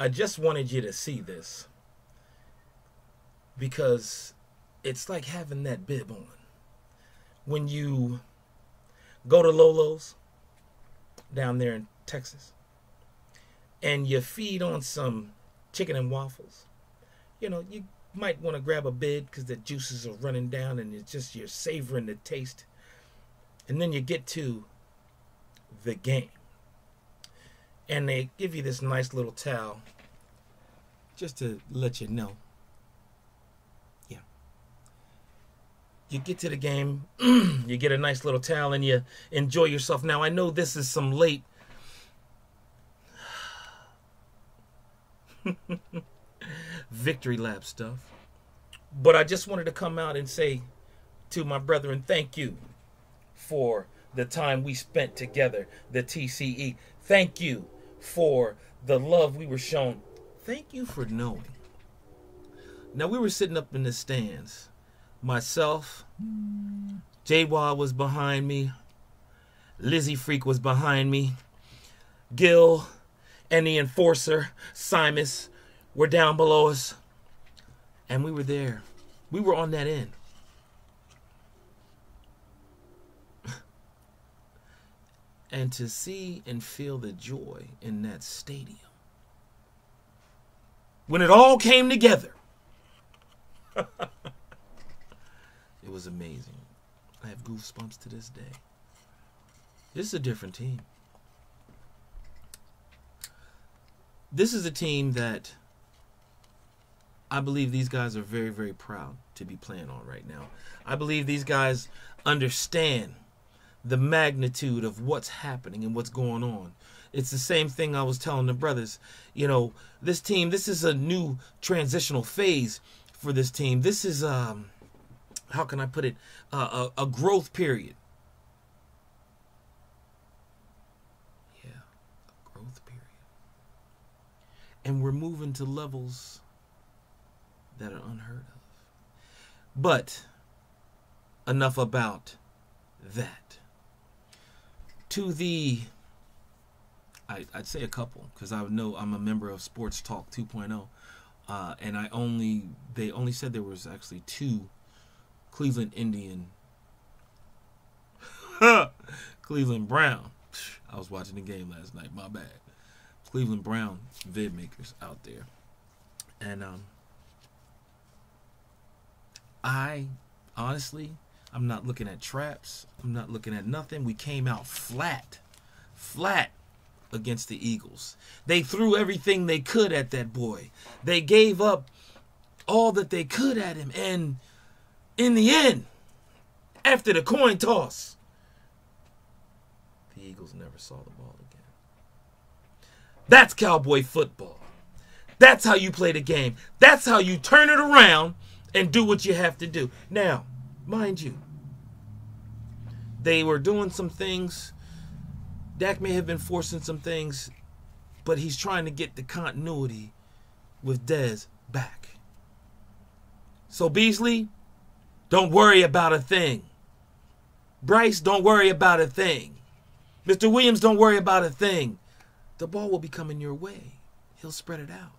I just wanted you to see this because it's like having that bib on. When you go to Lolo's down there in Texas and you feed on some chicken and waffles, you know, you might want to grab a bit because the juices are running down and it's just you're savoring the taste. And then you get to the game. And they give you this nice little towel just to let you know. Yeah. You get to the game, you get a nice little towel and you enjoy yourself. Now, I know this is some late victory lap stuff, but I just wanted to come out and say to my brethren, thank you for the time we spent together, the TCE. Thank you for the love we were shown. Thank you for knowing. Now, we were sitting up in the stands. Myself, J-Wah was behind me. Lizzie Freak was behind me. Gil and the enforcer, Simus, were down below us. And we were there. We were on that end. And to see and feel the joy in that stadium. When it all came together. It was amazing. I have goosebumps to this day. This is a different team. This is a team that I believe these guys are very, very proud to be playing on right now. I believe these guys understand the magnitude of what's happening and what's going on. It's the same thing I was telling the brothers. You know, this team, this is a new transitional phase for this team. This is, how can I put it, a growth period. Yeah, a growth period. And we're moving to levels that are unheard of. But enough about that. To the, I'd say a couple, because I know I'm a member of Sports Talk 2.0, and they only said there was actually 2 Cleveland Indian, Cleveland Brown. I was watching the game last night, my bad. Cleveland Brown vid makers out there. And I honestly, I'm not looking at traps. I'm not looking at nothing. We came out flat against the Eagles. They threw everything they could at that boy. They gave up all that they could at him. And in the end, after the coin toss, the Eagles never saw the ball again. That's Cowboy football. That's how you play the game. That's how you turn it around and do what you have to do. Now, mind you, they were doing some things. Dak may have been forcing some things, but he's trying to get the continuity with Dez back. So Beasley, don't worry about a thing. Bryce, don't worry about a thing. Mr. Williams, don't worry about a thing. The ball will be coming your way. He'll spread it out.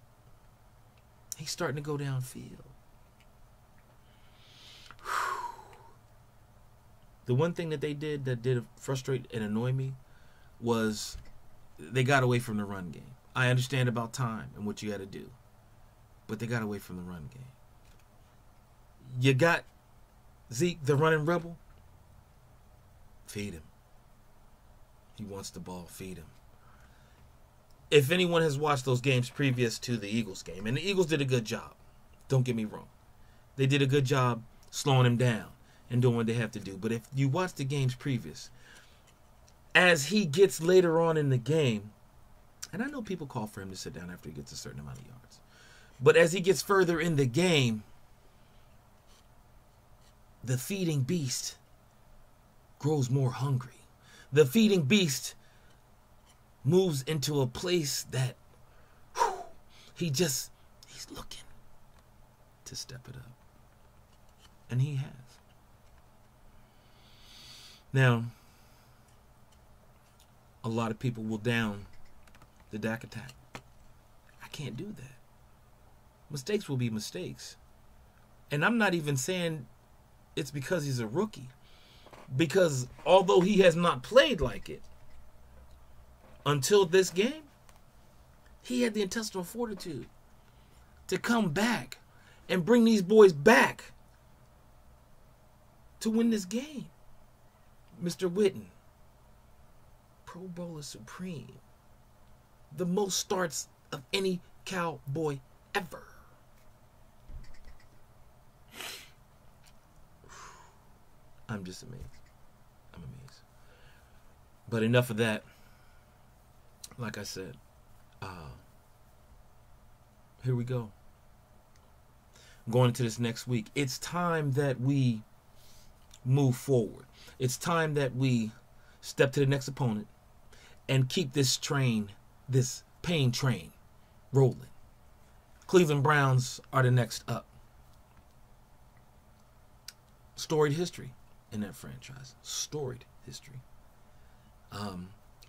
He's starting to go downfield. The one thing that they did that did frustrate and annoy me was they got away from the run game. I understand about time and what you got to do, but they got away from the run game. You got Zeke, the running rebel. Feed him. He wants the ball. Feed him. If anyone has watched those games previous to the Eagles game, and the Eagles did a good job, don't get me wrong. They did a good job slowing him down and doing what they have to do. But if you watch the games previous, as he gets later on in the game, and I know people call for him to sit down after he gets a certain amount of yards, but as he gets further in the game, the feeding beast grows more hungry. The feeding beast moves into a place that he's looking to step it up. And he has. Now, a lot of people will down the Dak attack. I can't do that. Mistakes will be mistakes. And I'm not even saying it's because he's a rookie. Because although he has not played like it until this game, he had the intestinal fortitude to come back and bring these boys back to win this game. Mr. Witten, Pro Bowler Supreme, the most starts of any Cowboy ever. I'm just amazed. I'm amazed. But enough of that. Like I said, here we go. Going into this next week, it's time that we move forward. It's time that we step to the next opponent and keep this train, this pain train, rolling. Cleveland Browns are the next up. Storied history in that franchise. Storied history.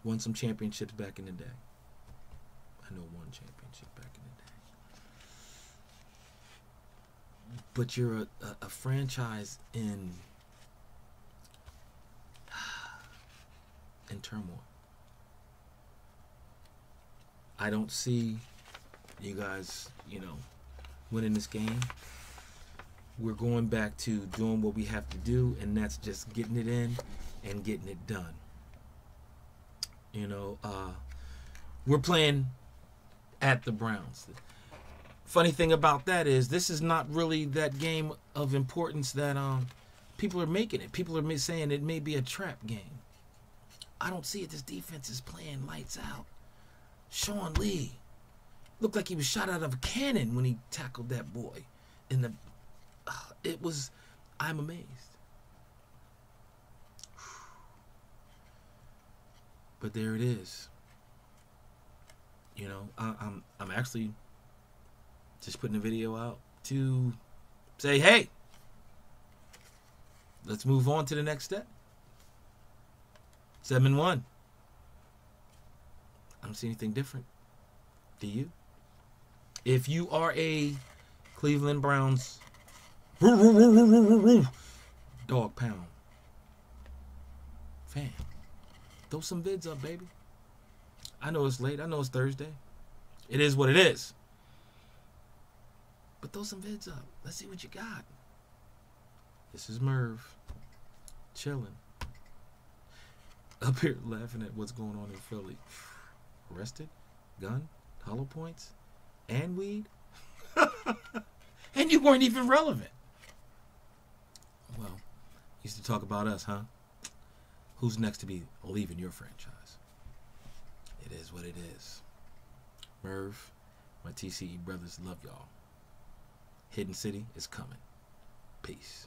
Won some championships back in the day. I know one championship back in the day. But you're a franchise in turmoil. I don't see you guys, winning this game. We're going back to doing what we have to do, and that's just getting it in and getting it done. We're playing at the Browns. Funny thing about that is this is not really that game of importance that people are making it. People are saying it may be a trap game. I don't see it. This defense is playing lights out. Sean Lee looked like he was shot out of a cannon when he tackled that boy. I'm amazed. But there it is. I'm actually just putting a video out to say, hey, let's move on to the next step. 7-1. I don't see anything different. Do you? If you are a Cleveland Browns dog pound fan, throw some vids up, baby. I know it's late. I know it's Thursday. It is what it is. But throw some vids up. Let's see what you got. This is Merv. Chilling. Up here laughing at what's going on in Philly. Arrested? Gun? Hollow points? And weed? And you weren't even relevant. Well, used to talk about us, huh? Who's next to be leaving your franchise? It is what it is. Merv, my TCE brothers, love y'all. Hidden City is coming. Peace.